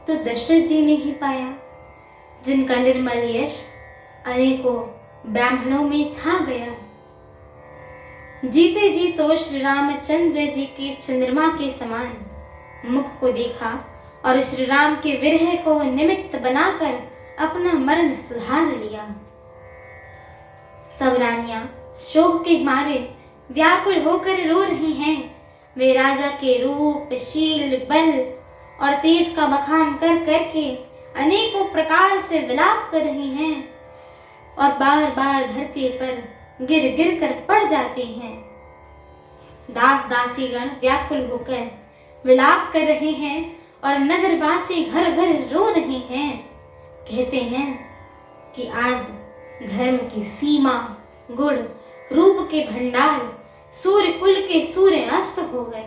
तो दशरथ जी ने ही पाया, जिनका निर्मल यश अनेकों ब्राह्मणों में छा गया। जीते जी तो श्री रामचंद्र जी के चंद्रमा के समान मुख को देखा और श्री राम के विरह को निमित्त बनाकर अपना मरण सुधार लिया। सब रानियां शोक के मारे व्याकुल होकर रो रही हैं। वे राजा के रूप, शील, बल और तेज का बखान कर करके अनेकों प्रकार से विलाप कर रही हैं और बार बार धरती पर गिर गिर कर पड़ जाती हैं। दास दासीगण व्याकुल होकर विलाप कर रहे हैं और नगरवासी घर घर रो रहे हैं। कहते हैं कि आज धर्म की सीमा, गुण, रूप के भंडार, सूर्य कुल के सूर्य अस्त हो गए।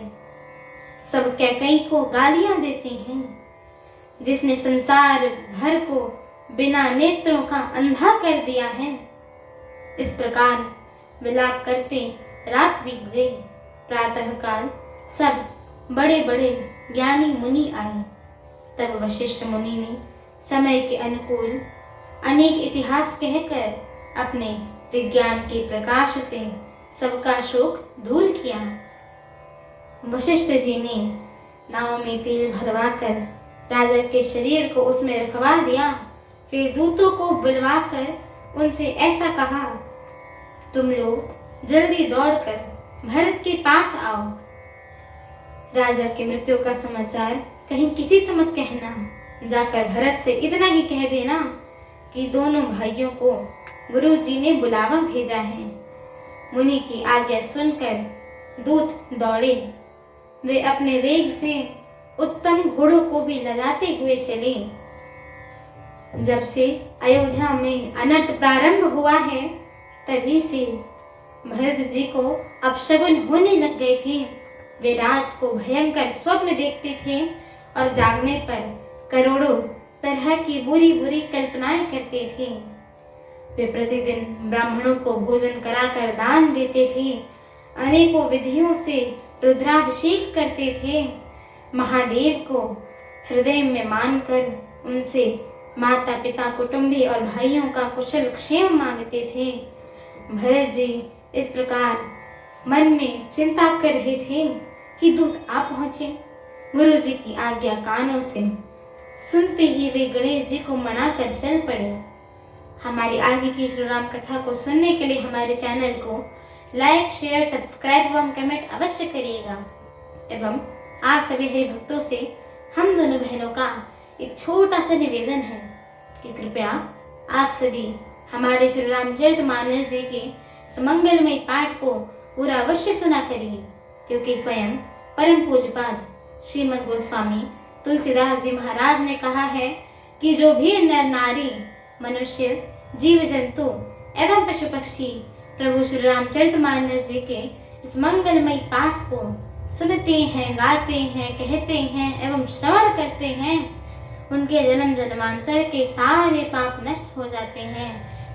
सब कैकई को गालियां देते हैं, जिसने संसार भर को बिना नेत्रों का अंधा कर दिया है। इस प्रकार विलाप करते रात बीत गई। प्रातःकाल सब बड़े बड़े ज्ञानी मुनि आए। तब वशिष्ठ मुनि ने समय के अनुकूल अनेक इतिहास कहकर अपने विज्ञान के प्रकाश से सबका शोक दूर किया। वशिष्ठ जी ने नाव में तेल भरवाकर राजा के शरीर को उसमें रखवा दिया। फिर दूतों को बुलवाकर उनसे ऐसा कहा, तुम लोग जल्दी दौड़कर भरत के पास आओ। राजा की मृत्यु का समाचार कहीं किसी से मत कहना। जाकर भरत से इतना ही कह देना कि दोनों भाइयों को गुरु जी ने बुलावा भेजा है। मुनि की आज्ञा सुनकर दूत दौड़े। वे अपने वेग से उत्तम घोड़ों को भी लगाते हुए चले। जब से अयोध्या में अनर्थ प्रारंभ हुआ है, तभी से भरत जी को अपशगुन होने लग गए थे। वे रात को भयंकर स्वप्न देखते थे और जागने पर करोड़ों तरह की बुरी बुरी कल्पनाएं करते थे। वे प्रतिदिन ब्राह्मणों को भोजन कराकर दान देते थे। अनेकों विधियों से रुद्राभिषेक करते थे। महादेव को हृदय में मानकर उनसे माता पिता, कुटुंबी और भाइयों का कुशल क्षेम मांगते थे। भरत जी इस प्रकार मन में चिंता कर रहे थे कि दूत आ पहुंचे। गुरु जी की आज्ञा कानों से सुनते ही वे गणेश जी को मनाकर चल पड़े। हमारी आगे की श्री राम कथा को सुनने के लिए हमारे चैनल को लाइक, शेयर, सब्सक्राइब एवं कमेंट अवश्य करिएगा। एवं आप सभी हरि भक्तों से हम दोनों बहनों का एक छोटा सा निवेदन है कि कृपया आप सभी हमारे श्री रामचरितमानस जी के मंगलमय पाठ को पूरा अवश्य सुना करिए, क्योंकि स्वयं परम पूज्यपाद श्रीमद् गोस्वामी तुलसीदास जी महाराज ने कहा है कि जो भी नर नारी, मनुष्य, जीव जंतु एवं पशु पक्षी प्रभु श्री रामचरितमानस जी के इस मंगलमय पाठ को सुनते हैं, गाते हैं, कहते हैं एवं श्रवण करते हैं, उनके जन्म जन्मांतर के सारे पाप नष्ट हो जाते हैं।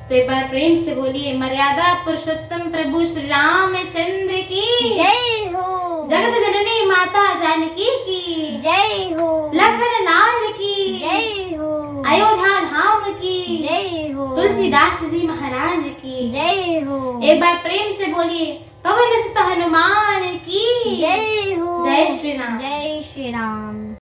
तो एक बार प्रेम से बोलिए, मर्यादा पुरुषोत्तम प्रभु श्री रामचंद्र की जय हो। जगत जननी माता जानकी की जय हो। लखन लाल की जय हो। अयोध्या धाम की जय हो। तुलसीदास जी महाराज की जय हो। एक बार प्रेम से बोलिए, पवन सुत हनुमान की जय हो। जय श्री राम। जय श्री राम।